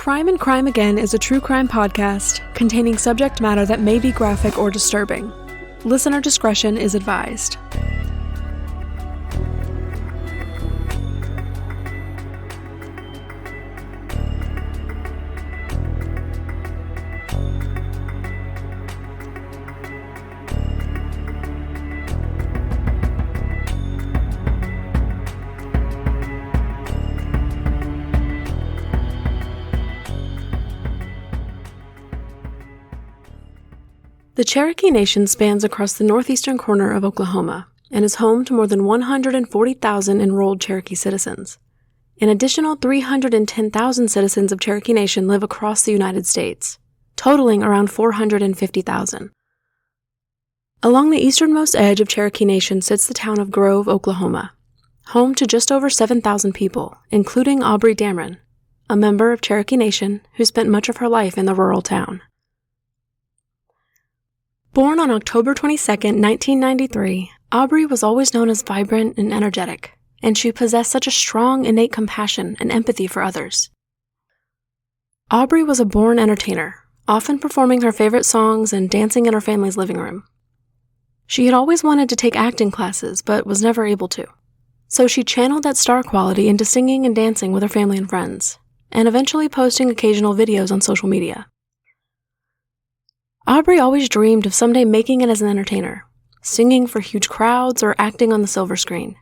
Crime and Crime Again is a true crime podcast containing subject matter that may be graphic or disturbing. Listener discretion is advised. The Cherokee Nation spans across the northeastern corner of Oklahoma and is home to more than 140,000 enrolled Cherokee citizens. An additional 310,000 citizens of Cherokee Nation live across the United States, totaling around 450,000. Along the easternmost edge of Cherokee Nation sits the town of Grove, Oklahoma, home to just over 7,000 people, including Aubrey Dameron, a member of Cherokee Nation who spent much of her life in the rural town. Born on October 22, 1993, Aubrey was always known as vibrant and energetic, and she possessed such a strong innate compassion and empathy for others. Aubrey was a born entertainer, often performing her favorite songs and dancing in her family's living room. She had always wanted to take acting classes, but was never able to. So she channeled that star quality into singing and dancing with her family and friends, and eventually posting occasional videos on social media. Aubrey always dreamed of someday making it as an entertainer, singing for huge crowds or acting on the silver screen.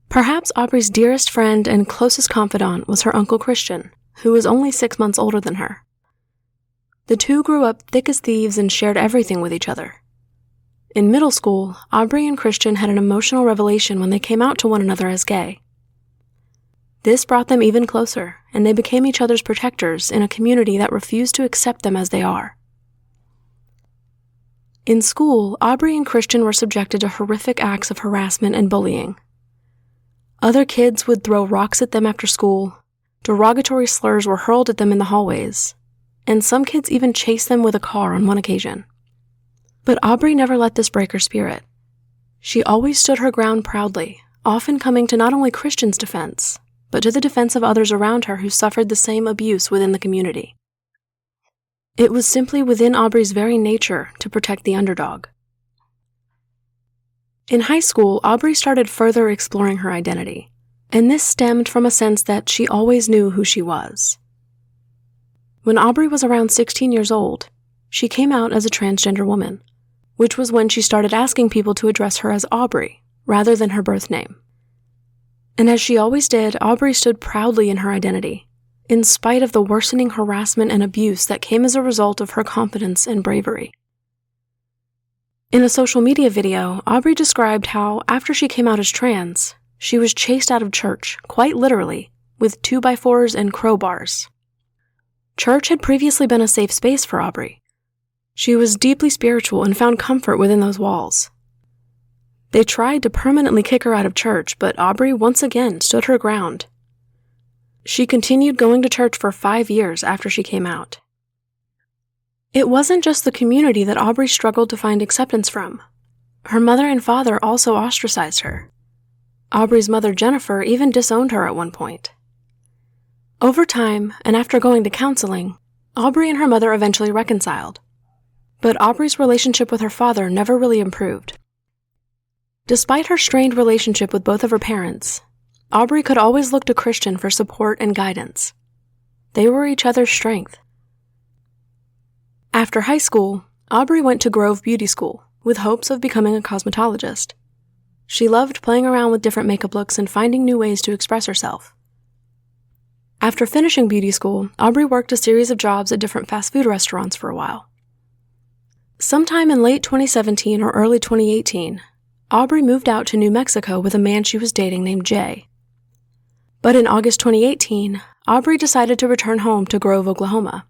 Perhaps Aubrey's dearest friend and closest confidant was her uncle Christian, who was only 6 months older than her. The two grew up thick as thieves and shared everything with each other. In middle school, Aubrey and Christian had an emotional revelation when they came out to one another as gay. This brought them even closer, and they became each other's protectors in a community that refused to accept them as they are. In school, Aubrey and Christian were subjected to horrific acts of harassment and bullying. Other kids would throw rocks at them after school, derogatory slurs were hurled at them in the hallways, and some kids even chased them with a car on one occasion. But Aubrey never let this break her spirit. She always stood her ground proudly, often coming to not only Christian's defense, but to the defense of others around her who suffered the same abuse within the community. It was simply within Aubrey's very nature to protect the underdog. In high school, Aubrey started further exploring her identity, and this stemmed from a sense that she always knew who she was. When Aubrey was around 16 years old, she came out as a transgender woman, which was when she started asking people to address her as Aubrey, rather than her birth name. And as she always did, Aubrey stood proudly in her identity, in spite of the worsening harassment and abuse that came as a result of her confidence and bravery. In a social media video, Aubrey described how, after she came out as trans, she was chased out of church, quite literally, with 2x4s and crowbars. Church had previously been a safe space for Aubrey. She was deeply spiritual and found comfort within those walls. They tried to permanently kick her out of church, but Aubrey once again stood her ground. She continued going to church for 5 years after she came out. It wasn't just the community that Aubrey struggled to find acceptance from. Her mother and father also ostracized her. Aubrey's mother, Jennifer, even disowned her at one point. Over time, and after going to counseling, Aubrey and her mother eventually reconciled. But Aubrey's relationship with her father never really improved. Despite her strained relationship with both of her parents, Aubrey could always look to Christian for support and guidance. They were each other's strength. After high school, Aubrey went to Grove Beauty School with hopes of becoming a cosmetologist. She loved playing around with different makeup looks and finding new ways to express herself. After finishing beauty school, Aubrey worked a series of jobs at different fast food restaurants for a while. Sometime in late 2017 or early 2018, Aubrey moved out to New Mexico with a man she was dating named Jay. But in August 2018, Aubrey decided to return home to Grove, Oklahoma.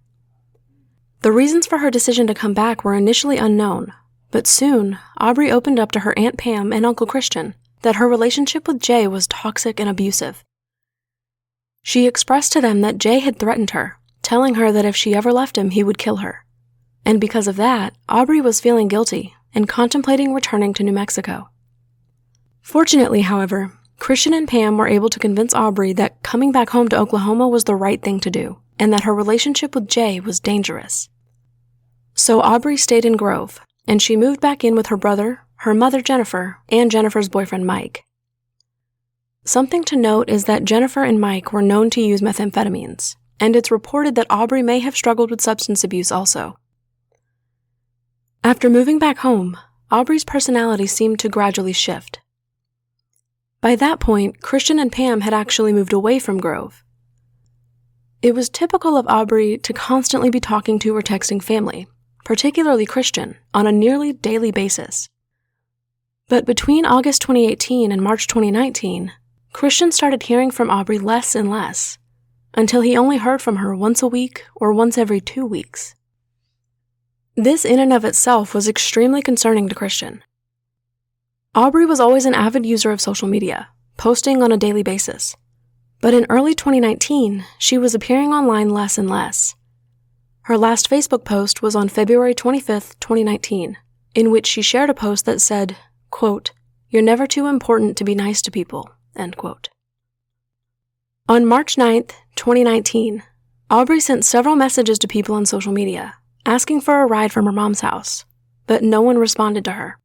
The reasons for her decision to come back were initially unknown, but soon, Aubrey opened up to her Aunt Pam and Uncle Christian that her relationship with Jay was toxic and abusive. She expressed to them that Jay had threatened her, telling her that if she ever left him, he would kill her. And because of that, Aubrey was feeling guilty and contemplating returning to New Mexico. Fortunately, however, Christian and Pam were able to convince Aubrey that coming back home to Oklahoma was the right thing to do, and that her relationship with Jay was dangerous. So Aubrey stayed in Grove, and she moved back in with her brother, her mother Jennifer, and Jennifer's boyfriend Mike. Something to note is that Jennifer and Mike were known to use methamphetamines, and it's reported that Aubrey may have struggled with substance abuse also. After moving back home, Aubrey's personality seemed to gradually shift. By that point, Christian and Pam had actually moved away from Grove. It was typical of Aubrey to constantly be talking to or texting family, particularly Christian, on a nearly daily basis. But between August 2018 and March 2019, Christian started hearing from Aubrey less and less, until he only heard from her once a week or once every 2 weeks. This in and of itself was extremely concerning to Christian. Aubrey was always an avid user of social media, posting on a daily basis. But in early 2019, she was appearing online less and less. Her last Facebook post was on February 25th, 2019, in which she shared a post that said, quote, "You're never too important to be nice to people," end quote. On March 9th, 2019, Aubrey sent several messages to people on social media, asking for a ride from her mom's house, but no one responded to her.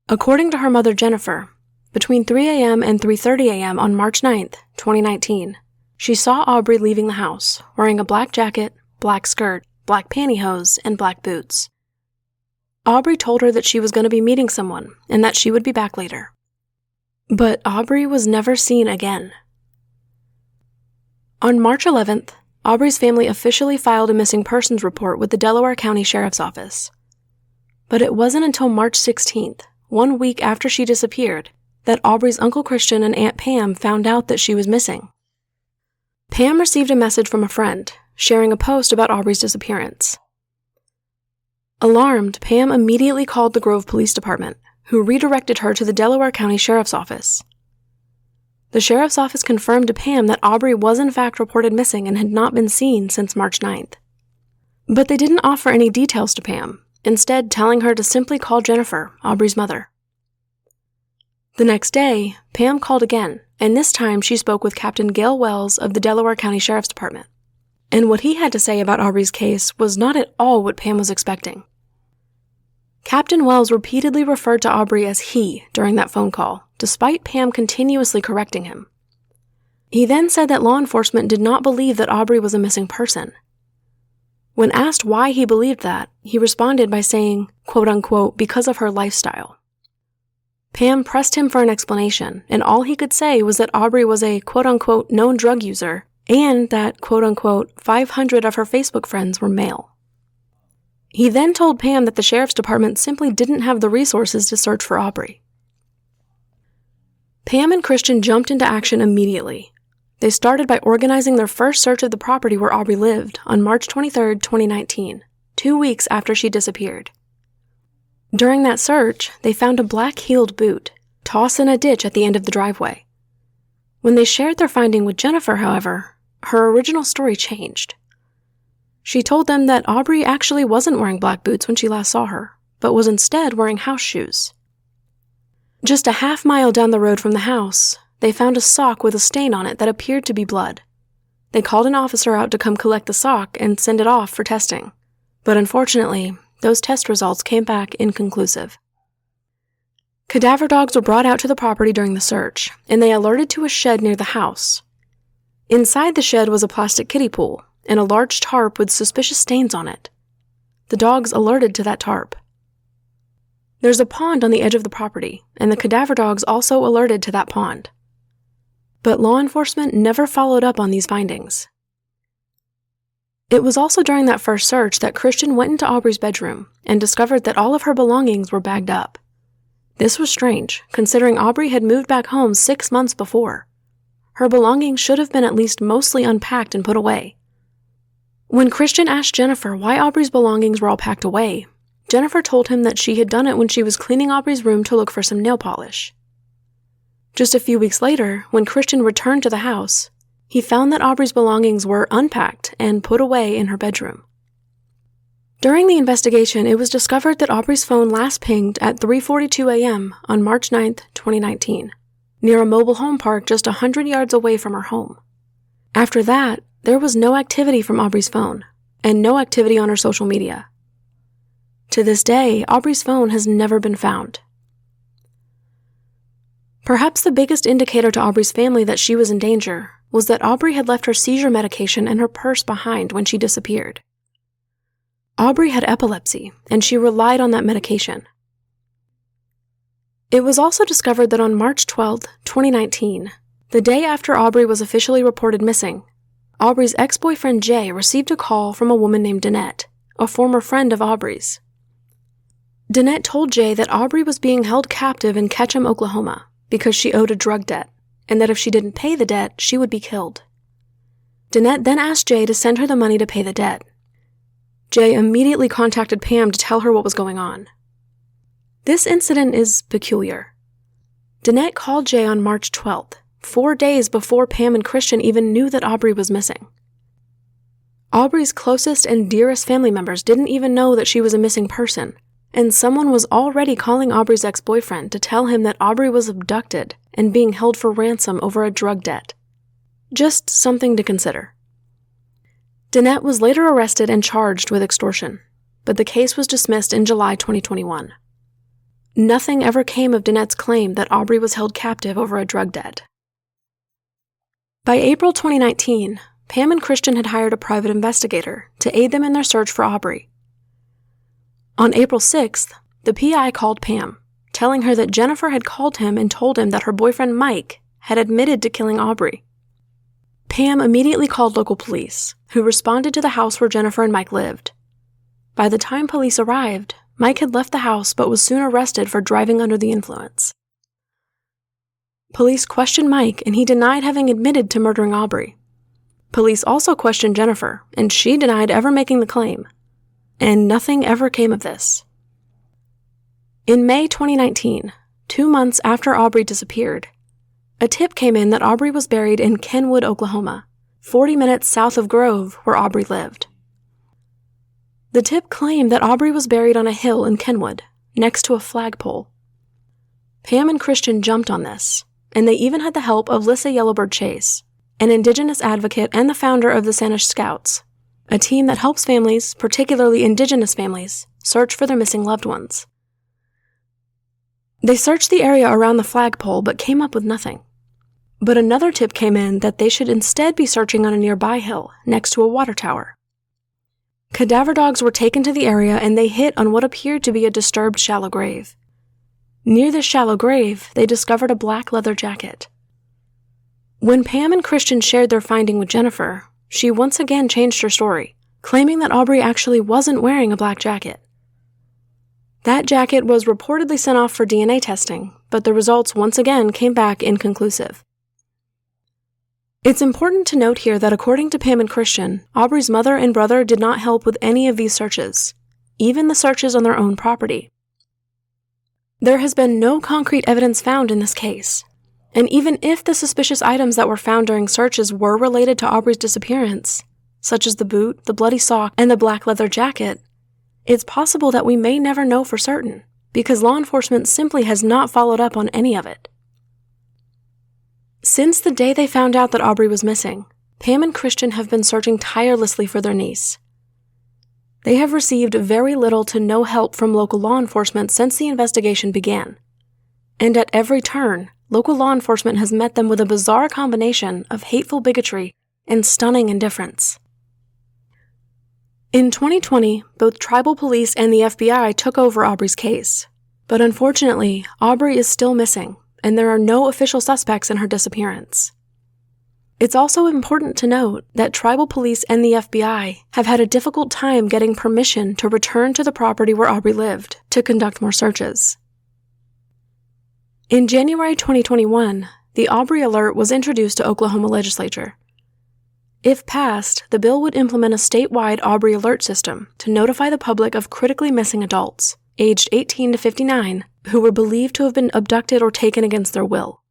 According to her mother Jennifer, between 3 a.m. and 3:30 a.m. on March 9th, 2019, she saw Aubrey leaving the house, wearing a black jacket, black skirt, black pantyhose, and black boots. Aubrey told her that she was going to be meeting someone, and that she would be back later. But Aubrey was never seen again. On March 11th, Aubrey's family officially filed a missing persons report with the Delaware County Sheriff's Office. But it wasn't until March 16th, 1 week after she disappeared, that Aubrey's Uncle Christian and Aunt Pam found out that she was missing. Pam received a message from a friend, sharing a post about Aubrey's disappearance. Alarmed, Pam immediately called the Grove Police Department, who redirected her to the Delaware County Sheriff's Office. The Sheriff's Office confirmed to Pam that Aubrey was in fact reported missing and had not been seen since March 9th. But they didn't offer any details to Pam, instead telling her to simply call Jennifer, Aubrey's mother. The next day, Pam called again, and this time she spoke with Captain Gale Wells of the Delaware County Sheriff's Department. And what he had to say about Aubrey's case was not at all what Pam was expecting. Captain Wells repeatedly referred to Aubrey as he during that phone call, despite Pam continuously correcting him. He then said that law enforcement did not believe that Aubrey was a missing person. When asked why he believed that, he responded by saying, quote-unquote, because of her lifestyle. Pam pressed him for an explanation, and all he could say was that Aubrey was a quote-unquote known drug user, and that quote-unquote 500 of her Facebook friends were male. He then told Pam that the sheriff's department simply didn't have the resources to search for Aubrey. Pam and Christian jumped into action immediately. They started by organizing their first search of the property where Aubrey lived on March 23, 2019, 2 weeks after she disappeared. During that search, they found a black-heeled boot, tossed in a ditch at the end of the driveway. When they shared their finding with Jennifer, however, her original story changed. She told them that Aubrey actually wasn't wearing black boots when she last saw her, but was instead wearing house shoes. Just a half-mile down the road from the house, they found a sock with a stain on it that appeared to be blood. They called an officer out to come collect the sock and send it off for testing, but unfortunately, those test results came back inconclusive. Cadaver dogs were brought out to the property during the search, and they alerted to a shed near the house. Inside the shed was a plastic kiddie pool and a large tarp with suspicious stains on it. The dogs alerted to that tarp. There's a pond on the edge of the property, and the cadaver dogs also alerted to that pond. But law enforcement never followed up on these findings. It was also during that first search that Christian went into Aubrey's bedroom and discovered that all of her belongings were bagged up. This was strange, considering Aubrey had moved back home 6 months before. Her belongings should have been at least mostly unpacked and put away. When Christian asked Jennifer why Aubrey's belongings were all packed away, Jennifer told him that she had done it when she was cleaning Aubrey's room to look for some nail polish. Just a few weeks later, when Christian returned to the house, he found that Aubrey's belongings were unpacked and put away in her bedroom. During the investigation, it was discovered that Aubrey's phone last pinged at 3:42 a.m. on March 9, 2019, near a mobile home park just 100 yards away from her home. After that, there was no activity from Aubrey's phone, and no activity on her social media. To this day, Aubrey's phone has never been found. Perhaps the biggest indicator to Aubrey's family that she was in danger was that Aubrey had left her seizure medication and her purse behind when she disappeared. Aubrey had epilepsy, and she relied on that medication. It was also discovered that on March 12, 2019, the day after Aubrey was officially reported missing, Aubrey's ex-boyfriend Jay received a call from a woman named Danette, a former friend of Aubrey's. Danette told Jay that Aubrey was being held captive in Ketchum, Oklahoma, because she owed a drug debt, and that if she didn't pay the debt, she would be killed. Danette then asked Jay to send her the money to pay the debt. Jay immediately contacted Pam to tell her what was going on. This incident is peculiar. Danette called Jay on March 12th, 4 days before Pam and Christian even knew that Aubrey was missing. Aubrey's closest and dearest family members didn't even know that she was a missing person, and someone was already calling Aubrey's ex-boyfriend to tell him that Aubrey was abducted and being held for ransom over a drug debt. Just something to consider. Danette was later arrested and charged with extortion, but the case was dismissed in July 2021. Nothing ever came of Danette's claim that Aubrey was held captive over a drug debt. By April 2019, Pam and Christian had hired a private investigator to aid them in their search for Aubrey. On April 6th, the PI called Pam, telling her that Jennifer had called him and told him that her boyfriend Mike had admitted to killing Aubrey. Pam immediately called local police, who responded to the house where Jennifer and Mike lived. By the time police arrived, Mike had left the house but was soon arrested for driving under the influence. Police questioned Mike, and he denied having admitted to murdering Aubrey. Police also questioned Jennifer, and she denied ever making the claim. And nothing ever came of this. In May 2019, 2 months after Aubrey disappeared, a tip came in that Aubrey was buried in Kenwood, Oklahoma, 40 minutes south of Grove, where Aubrey lived. The tip claimed that Aubrey was buried on a hill in Kenwood, next to a flagpole. Pam and Christian jumped on this, and they even had the help of Lissa Yellowbird Chase, an Indigenous advocate and the founder of the Sanish Scouts, a team that helps families, particularly Indigenous families, search for their missing loved ones. They searched the area around the flagpole but came up with nothing. But another tip came in that they should instead be searching on a nearby hill next to a water tower. Cadaver dogs were taken to the area and they hit on what appeared to be a disturbed shallow grave. Near this shallow grave, they discovered a black leather jacket. When Pam and Christian shared their finding with Jennifer, she once again changed her story, claiming that Aubrey actually wasn't wearing a black jacket. That jacket was reportedly sent off for DNA testing, but the results once again came back inconclusive. It's important to note here that according to Pam and Christian, Aubrey's mother and brother did not help with any of these searches, even the searches on their own property. There has been no concrete evidence found in this case, and even if the suspicious items that were found during searches were related to Aubrey's disappearance, such as the boot, the bloody sock, and the black leather jacket, it's possible that we may never know for certain, because law enforcement simply has not followed up on any of it. Since the day they found out that Aubrey was missing, Pam and Christian have been searching tirelessly for their niece. They have received very little to no help from local law enforcement since the investigation began. And at every turn, local law enforcement has met them with a bizarre combination of hateful bigotry and stunning indifference. In 2020, both tribal police and the FBI took over Aubrey's case. But unfortunately, Aubrey is still missing, and there are no official suspects in her disappearance. It's also important to note that tribal police and the FBI have had a difficult time getting permission to return to the property where Aubrey lived to conduct more searches. In January 2021, the Aubrey Alert was introduced to Oklahoma legislature. If passed, the bill would implement a statewide Aubrey Alert system to notify the public of critically missing adults, aged 18 to 59, who were believed to have been abducted or taken against their will.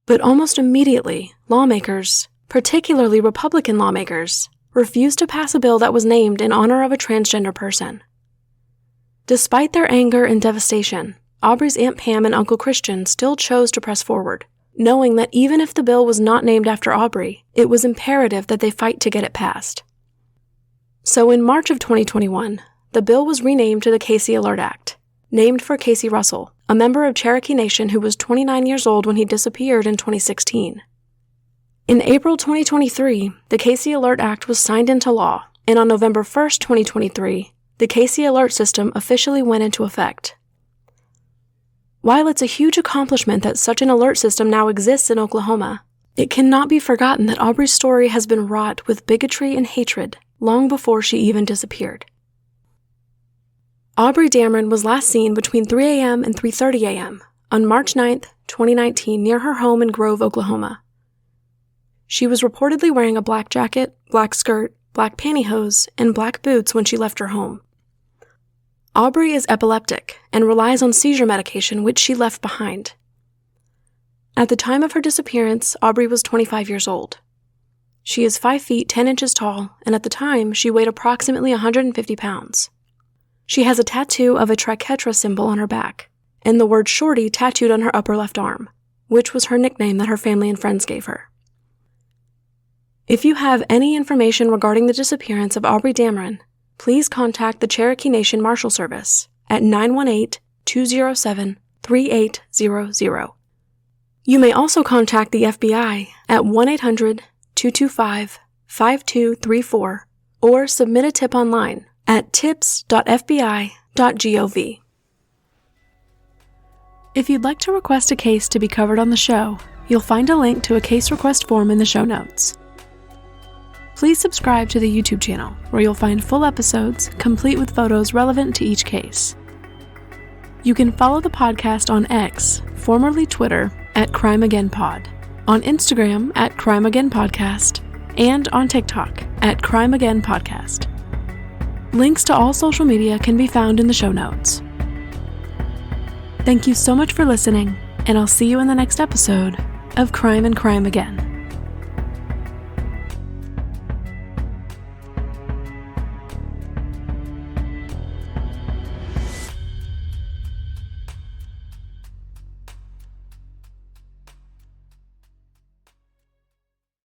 But almost immediately, lawmakers, particularly Republican lawmakers, refused to pass a bill that was named in honor of a transgender person. Despite their anger and devastation, Aubrey's Aunt Pam and Uncle Christian still chose to press forward, knowing that even if the bill was not named after Aubrey, it was imperative that they fight to get it passed. So in March of 2021, the bill was renamed to the Casey Alert Act, named for Casey Russell, a member of Cherokee Nation who was 29 years old when he disappeared in 2016. In April 2023, the Casey Alert Act was signed into law, and on November 1st, 2023, the Casey Alert System officially went into effect. While it's a huge accomplishment that such an alert system now exists in Oklahoma, it cannot be forgotten that Aubrey's story has been wrought with bigotry and hatred long before she even disappeared. Aubrey Dameron was last seen between 3 a.m. and 3:30 a.m. on March 9th, 2019, near her home in Grove, Oklahoma. She was reportedly wearing a black jacket, black skirt, black pantyhose, and black boots when she left her home. Aubrey is epileptic and relies on seizure medication, which she left behind. At the time of her disappearance, Aubrey was 25 years old. She is 5 feet 10 inches tall, and at the time, she weighed approximately 150 pounds. She has a tattoo of a triquetra symbol on her back, and the word Shorty tattooed on her upper left arm, which was her nickname that her family and friends gave her. If you have any information regarding the disappearance of Aubrey Dameron, please contact the Cherokee Nation Marshal Service at 918-207-3800. You may also contact the FBI at 1-800-225-5234 or submit a tip online at tips.fbi.gov. If you'd like to request a case to be covered on the show, you'll find a link to a case request form in the show notes. Please subscribe to the YouTube channel, where you'll find full episodes, complete with photos relevant to each case. You can follow the podcast on X, formerly Twitter, at CrimeAgainPod, on Instagram at CrimeAgainPodcast, and on TikTok at CrimeAgainPodcast. Links to all social media can be found in the show notes. Thank you so much for listening, and I'll see you in the next episode of Crime and Crime Again.